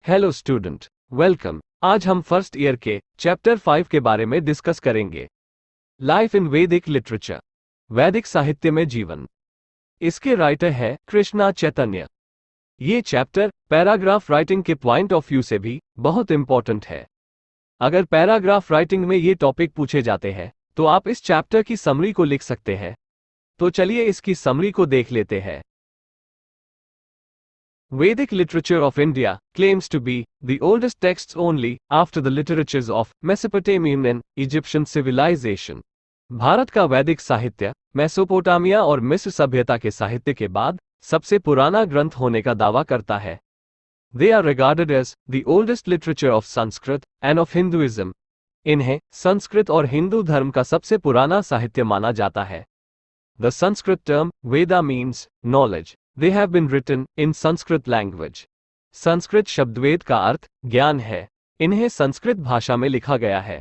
Hello student, welcome. आज हम first year के चैप्टर 5 के बारे में डिस्कस करेंगे। लाइफ इन वैदिक लिटरेचर, वैदिक साहित्य में जीवन। इसके राइटर है कृष्णा चैतन्य। ये चैप्टर पैराग्राफ राइटिंग के पॉइंट ऑफ व्यू से भी बहुत इंपॉर्टेंट है। अगर पैराग्राफ राइटिंग में ये टॉपिक पूछे जाते हैं तो आप इस चैप्टर की समरी को लिख सकते हैं। तो चलिए इसकी समरी को देख लेते हैं। Vedic literature of India claims to be the oldest texts only after the literatures of Mesopotamian and Egyptian civilization. Bharat का वैदिक साहित्य मेसोपोटामिया और मिस्र सभ्यता के साहित्य के बाद सबसे पुराना ग्रंथ होने का दावा करता है। They are regarded as the oldest literature of Sanskrit and of Hinduism. इन्हें संस्कृत और हिंदू धर्म का सबसे पुराना साहित्य माना जाता है। The Sanskrit term Veda means knowledge. They have been written in Sanskrit language. Sanskrit शब्द वेद का अर्थ ज्ञान है। इन्हें संस्कृत भाषा में लिखा गया है।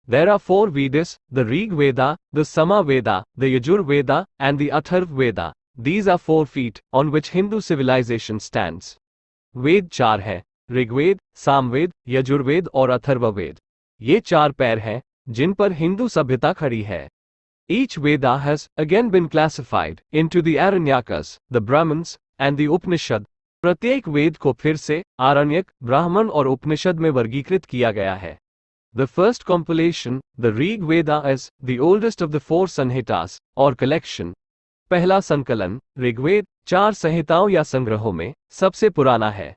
There are 4 Vedas: the Rig Veda, the Sama Veda, the Yajur Veda, and the Atharv Veda. These are 4 feet on which Hindu civilization stands. वेद 4 हैं: ऋग्वेद, सामवेद, यजुर्वेद और अथर्ववेद। ये 4 पैर हैं जिन पर हिंदू सभ्यता खड़ी है। Each Veda has again been classified into the Aranyakas, the Brahmins, and the Upanishad. प्रत्येक वेद को फिर से आरण्यक, ब्राह्मण और उपनिषद में वर्गीकृत किया गया है। The first compilation, the Rig Veda, is the oldest of the 4 Sanhitas or collection. पहला संकलन ऋग्वेद 4 संहिताओं या संग्रहों में सबसे पुराना है।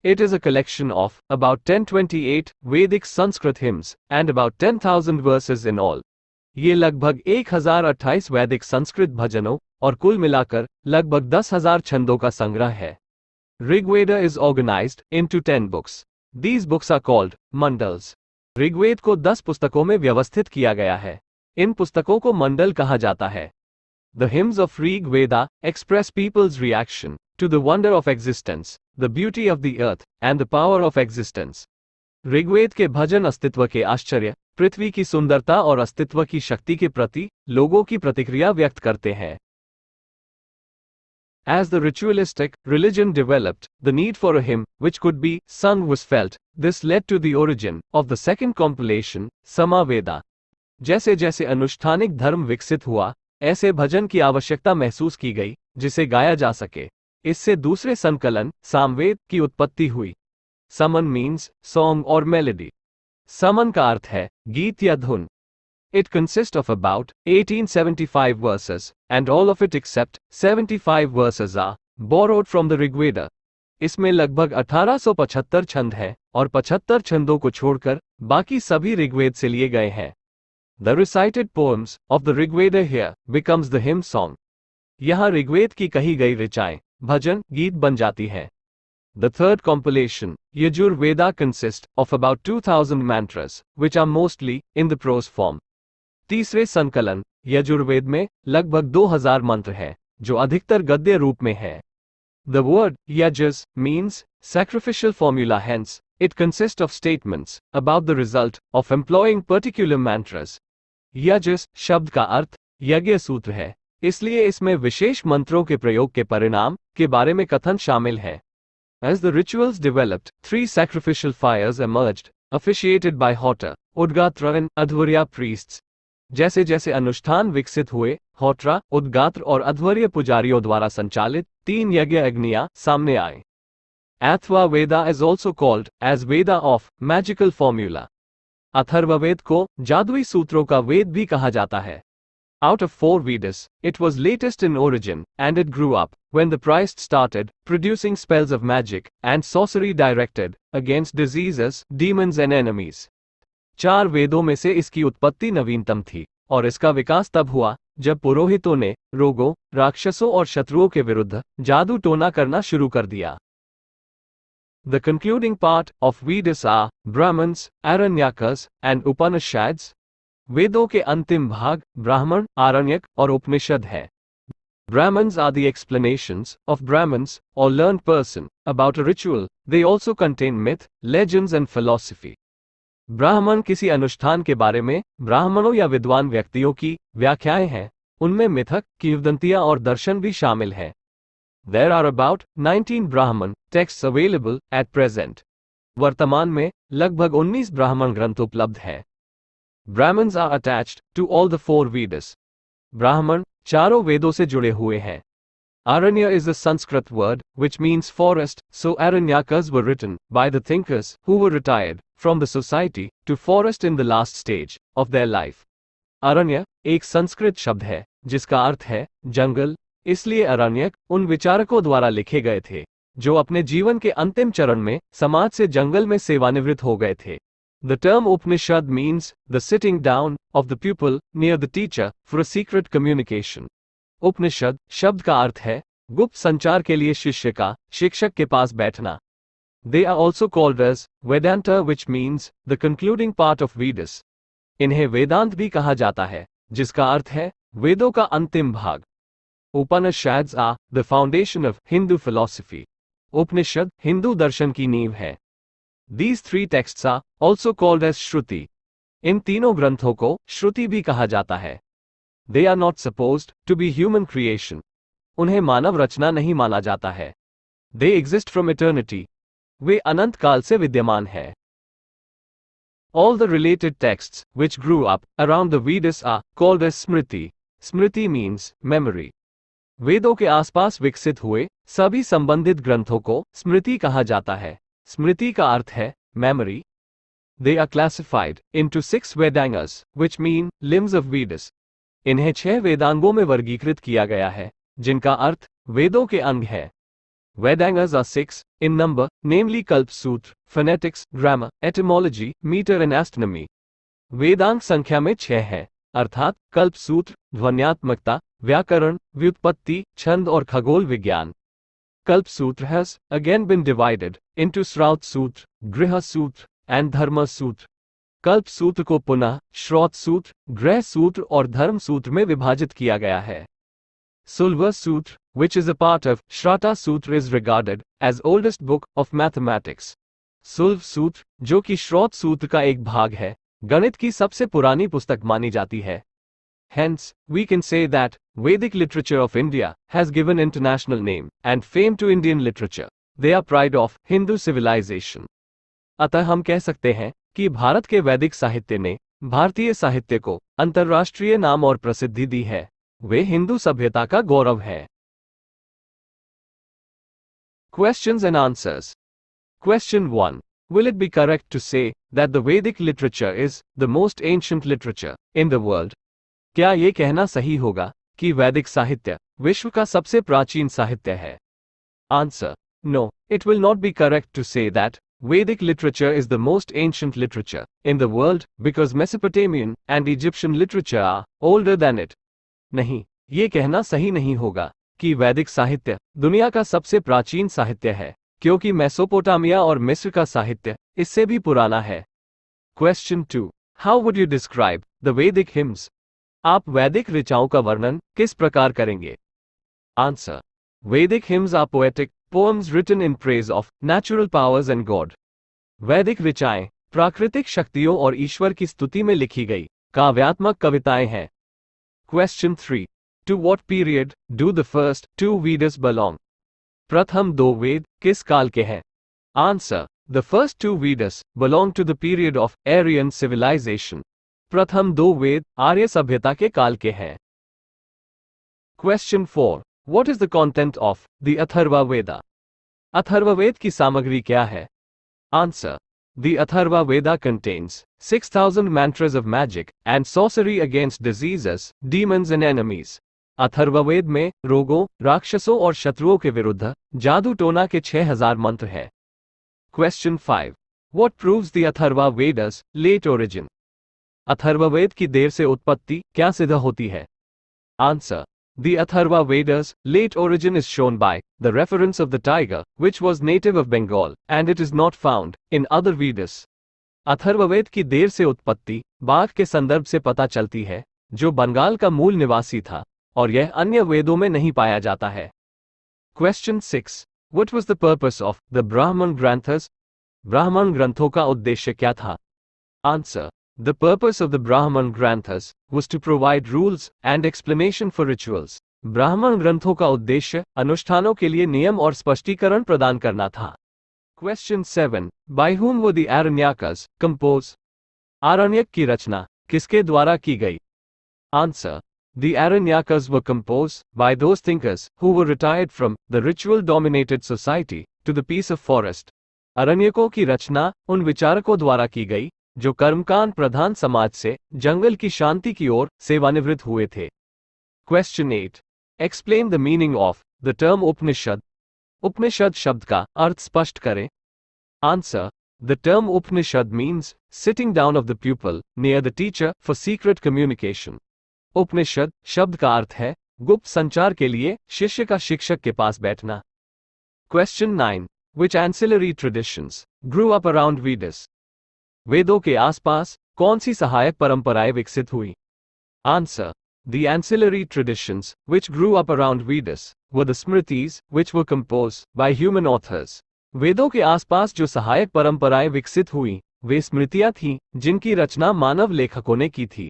It is a collection of about 1028 Vedic Sanskrit hymns and about 10,000 verses in all. ये लगभग 1028 वैदिक संस्कृत भजनों और कुल मिलाकर लगभग 10,000 छंदों का संग्रह है। Rigveda is organized into 10 books. These books are called mandals. Rigveda को 10 पुस्तकों में व्यवस्थित किया गया है। इन पुस्तकों को मंडल कहा जाता है। The hymns of Rig Veda express people's reaction to the wonder of existence, the beauty of the earth, and the power of existence. Rigveda के भजन अस्तित्व के आश्चर्य, पृथ्वी की सुंदरता और अस्तित्व की शक्ति के प्रति लोगों की प्रतिक्रिया व्यक्त करते हैं। As the ritualistic religion developed, the need for a hymn which could be sung was felt. This led to the origin of the second compilation, Samaveda. जैसे जैसे अनुष्ठानिक धर्म विकसित हुआ, ऐसे भजन की आवश्यकता महसूस की गई जिसे गाया जा सके। इससे दूसरे संकलन सामवेद की उत्पत्ति हुई। समन मीन्स सॉन्ग और मेलोडी। समन का अर्थ है गीत या धुन। It consists of about 1875 verses, and all of it except 75 verses are borrowed from the Rigveda. इसमें लगभग 1875 छंद हैं और 75 छंदों को छोड़कर बाकी सभी ऋग्वेद से लिए गए हैं। The recited poems of the Rigveda here becomes the hymn song. यहाँ ऋग्वेद की कही गई ऋचाएं भजन गीत बन जाती हैं। The third compilation, Yajur Veda, consists of about 2,000 mantras, which are mostly in the prose form. तीसरे संकलन यजुर्वेद में लगभग 2000 मंत्र हैं, जो अधिकतर गद्य रूप में है। The word yajas means sacrificial formula, hence it consists of statements about the result of employing particular mantras. yajas शब्द का अर्थ यज्ञ सूत्र है, इसलिए इसमें विशेष मंत्रों के प्रयोग के परिणाम के बारे में कथन शामिल है। As the rituals developed, 3 sacrificial fires emerged, officiated by Hotra, Udgatra and Adhvarya priests. जैसे जैसे अनुष्ठान विकसित हुए, होट्रा, उद्गात्र और अध्वर्य पुजारियों द्वारा संचालित 3 यज्ञ अग्नियां सामने आए। अथर्वा वेदा is also called as Veda of magical formula. Atharvaveda को जादुई सूत्रों का वेद भी कहा जाता है। Out of 4 Vedas, it was latest in origin, and it grew up when the priests started producing spells of magic and sorcery directed against diseases, demons and enemies. 4 वेदों में से इसकी उत्पत्ति नवीनतम थी, और इसका विकास तब हुआ जब पुरोहितों ने रोगों, राक्षसों और शत्रुओं के विरुद्ध जादू टोना करना शुरू कर दिया। The concluding part of Vedas are Brahmins, Aranyakas and Upanishads. वेदों के अंतिम भाग ब्राह्मण, आरण्यक और उपनिषद है। Brahmins are the explanations of Brahmins or learned person about a ritual. They also contain myth, legends and philosophy. ब्राह्मण किसी अनुष्ठान के बारे में ब्राह्मणों या विद्वान व्यक्तियों की व्याख्याएं हैं। उनमें मिथक, किंवदंतियां और दर्शन भी शामिल हैं। There are about 19 Brahman texts available at present. वर्तमान में लगभग 19 ब्राह्मण ग्रंथ उपलब्ध हैं। Brahmins are attached to all the four Vedas. ब्राह्मण चारों वेदों से जुड़े हुए हैं। Aranya is a Sanskrit word which means forest, so Aranyakas were written by the thinkers who were retired from the society to forest in the last stage of their life. अरण्य एक संस्कृत शब्द है जिसका अर्थ है जंगल, इसलिए अरण्यक उन विचारकों द्वारा लिखे गए थे जो अपने जीवन के अंतिम चरण में समाज से जंगल में सेवानिवृत्त हो गए थे। The term Upanishad means the sitting down of the pupil near the teacher for a secret communication. उपनिषद शब्द का अर्थ है गुप्त संचार के लिए शिष्य का शिक्षक के पास बैठना। They are also called as Vedanta, which means the concluding part of Vedas. इन्हें वेदांत भी कहा जाता है जिसका अर्थ है वेदों का अंतिम भाग। Upanishads are the foundation of Hindu philosophy. उपनिषद हिंदू दर्शन की नींव है। These three texts are also called as Shruti. इन तीनों ग्रंथों को श्रुति भी कहा जाता है। They are not supposed to be human creation. उन्हें मानव रचना नहीं माना जाता है। They exist from eternity. वे अनंत काल से विद्यमान हैं। All the related texts which grew up around the Vedas are called as Smriti. Smriti means memory. वेदों के आसपास विकसित हुए सभी संबंधित ग्रंथों को स्मृति कहा जाता है। स्मृति का अर्थ है memory. They are classified into 6 Vedangas, which mean limbs of Vedas. इन्हें 6 वेदांगों में वर्गीकृत किया गया है जिनका अर्थ वेदों के अंग है। Vedangas are 6 in number, namely Kalpsutra, phonetics, grammar, etymology, meter and astronomy. Vedang संख्या में 6 हैं, अर्थात कल्पसूत्र, ध्वन्यात्मकता, व्याकरण, व्युत्पत्ति, छंद और खगोल विज्ञान। Kalpsutra has again been divided into Shraut Sutra, Griha Sutra and Dharma Sutra. कल्प सूत्र को पुनः श्रौत सूत्र, गृह सूत्र और धर्म सूत्र में विभाजित किया गया है। Sulva Sutra, which is a part of Shrata Sutra, is regarded as oldest book of mathematics. सुल्व सूत्र, जो कि श्रौत सूत्र का एक भाग है, गणित की सबसे पुरानी पुस्तक मानी जाती है। Hence, we can say that Vedic literature of India has given international name and fame to Indian literature. They are pride of Hindu civilization. अतः हम कह सकते हैं कि भारत के वैदिक साहित्य ने भारतीय साहित्य को अंतर्राष्ट्रीय नाम और प्रसिद्धि दी है। वे हिंदू सभ्यता का गौरव है। Questions and answers. Question 1. Will it be correct to say that the Vedic literature is the most ancient literature in the world? क्या ये कहना सही होगा कि वैदिक साहित्य विश्व का सबसे प्राचीन साहित्य है? Answer. No, it will not be correct to say that Vedic literature is the most ancient literature in the world because Mesopotamian and Egyptian literature are older than it. नहीं, ये कहना सही नहीं होगा कि वैदिक साहित्य दुनिया का सबसे प्राचीन साहित्य है, क्योंकि मेसोपोटामिया और मिस्र का साहित्य इससे भी पुराना है। Question 2. How would you describe the Vedic hymns? आप वैदिक ऋचाओं का वर्णन किस प्रकार करेंगे? Answer. Vedic hymns are poetic poems written in praise of natural powers and God. वैदिक ऋचाएं प्राकृतिक शक्तियों और ईश्वर की स्तुति में लिखी गई काव्यात्मक कविताएं हैं। Question 3. To what period do the first 2 Vedas belong? प्रथम 2 वेद किस काल के हैं? Answer. The first 2 Vedas belong to the period of Aryan civilization. प्रथम 2 वेद आर्य सभ्यता के काल के हैं। Question 4. What is the content of the Atharva Veda? Atharvaveda की सामग्री क्या है? Answer. The Atharva Veda contains 6,000 mantras of magic and sorcery against diseases, demons and enemies. Atharvaveda में रोगों, राक्षसों और शत्रुओं के विरुद्ध जादू टोना के 6,000 मंत्र हैं। Question 5. What proves the Atharva Veda's late origin? Atharvaveda की देर से उत्पत्ति क्या सिद्ध होती है? Answer. The Atharva Veda's late origin is shown by the reference of the tiger, which was native of Bengal, and it is not found in other Vedas. Atharvaveda की देर से उत्पत्ति बाघ के संदर्भ से पता चलती है, जो बंगाल का मूल निवासी था, और यह अन्य वेदों में नहीं पाया जाता है। Question 6. What was the purpose of the Brahman Granthas? ब्राह्मण ग्रंथों का उद्देश्य क्या था? Answer. The purpose of the Brahman Granthas was to provide rules and explanation for rituals. ब्राह्मण ग्रंथों का उद्देश्य अनुष्ठानों के लिए नियम और स्पष्टीकरण प्रदान करना था। Question 7. By whom were the Aranyakas composed? आरण्यक की रचना किसके द्वारा की गई? Answer. The Aranyakas were composed by those thinkers who were retired from the ritual-dominated society to the peace of forest. अरण्यकों की रचना उन विचारकों द्वारा की गई जो कर्मकांड प्रधान समाज से जंगल की शांति की ओर सेवानिवृत्त हुए थे. Question 8. Explain the meaning of the term Upanishad. उपनिषद शब्द का अर्थ स्पष्ट करें. Answer. The term Upanishad means sitting down of the pupil near the teacher for secret communication. उपनिषद शब्द का अर्थ है गुप्त संचार के लिए शिष्य का शिक्षक के पास बैठना. Question 9. Which ancillary traditions grew up around Vedas? वेदों के आसपास कौन सी सहायक परंपराएं विकसित हुई? Answer. The ancillary traditions which grew up around Vedas were the Smritis which were composed by human authors. वेदों के आसपास जो सहायक परंपराएं विकसित हुई वे स्मृतियां थीं जिनकी रचना मानव लेखकों ने की थी.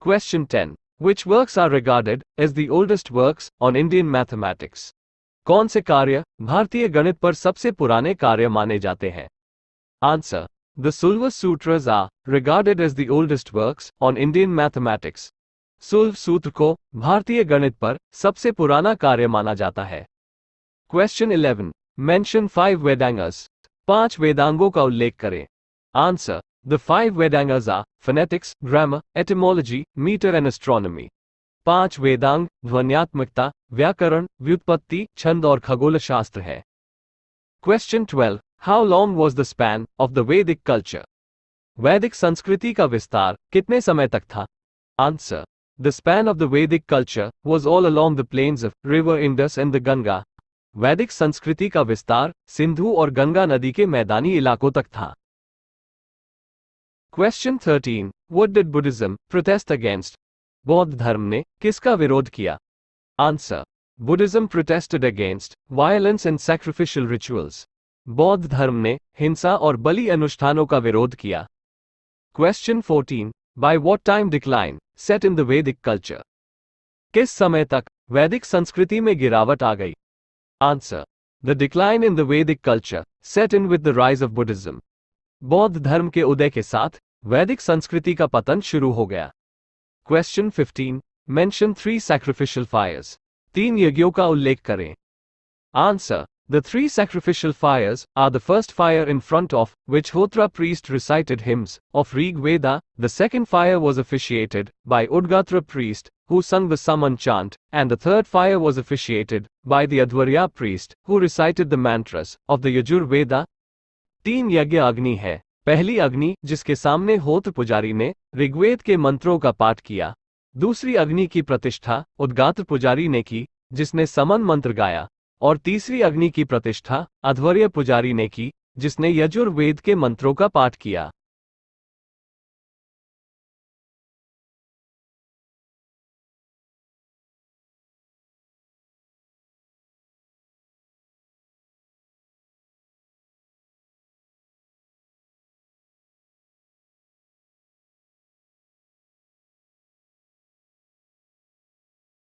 Question 10. Which works are regarded as the oldest works on Indian mathematics? कौन से कार्य भारतीय गणित पर सबसे पुराने कार्य माने जाते हैं? Answer. The Sulva Sutras are regarded as the oldest works on Indian mathematics. सुल्व सूत्र को भारतीय गणित पर सबसे पुराना कार्य माना जाता है. Question 11. Mention 5 Vedangas. 5 वेदांगों का उल्लेख करें. Answer. The 5 Vedangas are phonetics, grammar, etymology, meter and astronomy. 5 Vedang ध्वन्यात्मकता, व्याकरण, व्युत्पत्ति, छंद और खगोल शास्त्र है. Question 12. How long was the span of the Vedic culture? वैदिक संस्कृति का विस्तार कितने समय तक था? Answer. The span of the Vedic culture was all along the plains of river Indus and the Ganga. वैदिक संस्कृति का विस्तार सिंधु और गंगा नदी के मैदानी इलाकों तक था. Question 13. What did Buddhism protest against? बौद्ध धर्म ने किसका विरोध किया? Answer. Buddhism protested against violence and sacrificial rituals. बौद्ध धर्म ने हिंसा और बलि अनुष्ठानों का विरोध किया. Question 14. By what time decline set in the Vedic culture? किस समय तक वैदिक संस्कृति में गिरावट आ गई? Answer. The decline in the Vedic culture set in with the rise of Buddhism. बौद्ध धर्म के उदय के साथ वैदिक संस्कृति का पतन शुरू हो गया. Question 15. Mention 3 sacrificial fires. 3 यज्ञों का उल्लेख करें. Answer. The 3 sacrificial fires are the first fire in front of which Hotra priest recited hymns of Rig Veda, the second fire was officiated by Udgatra priest who sung the Saman chant, and the third fire was officiated by the Advarya priest who recited the mantras of the Yajur Veda. 3 यज्ञ अग्नि है. पहली अग्नि जिसके सामने होत्र पुजारी ने ऋग्वेद के मंत्रों का पाठ किया. दूसरी अग्नि की प्रतिष्ठा उद्गात्र पुजारी ने की जिसने समन मंत्र गाया. और तीसरी अग्नि की प्रतिष्ठा अध्वर्य पुजारी ने की जिसने यजुर्वेद के मंत्रों का पाठ किया.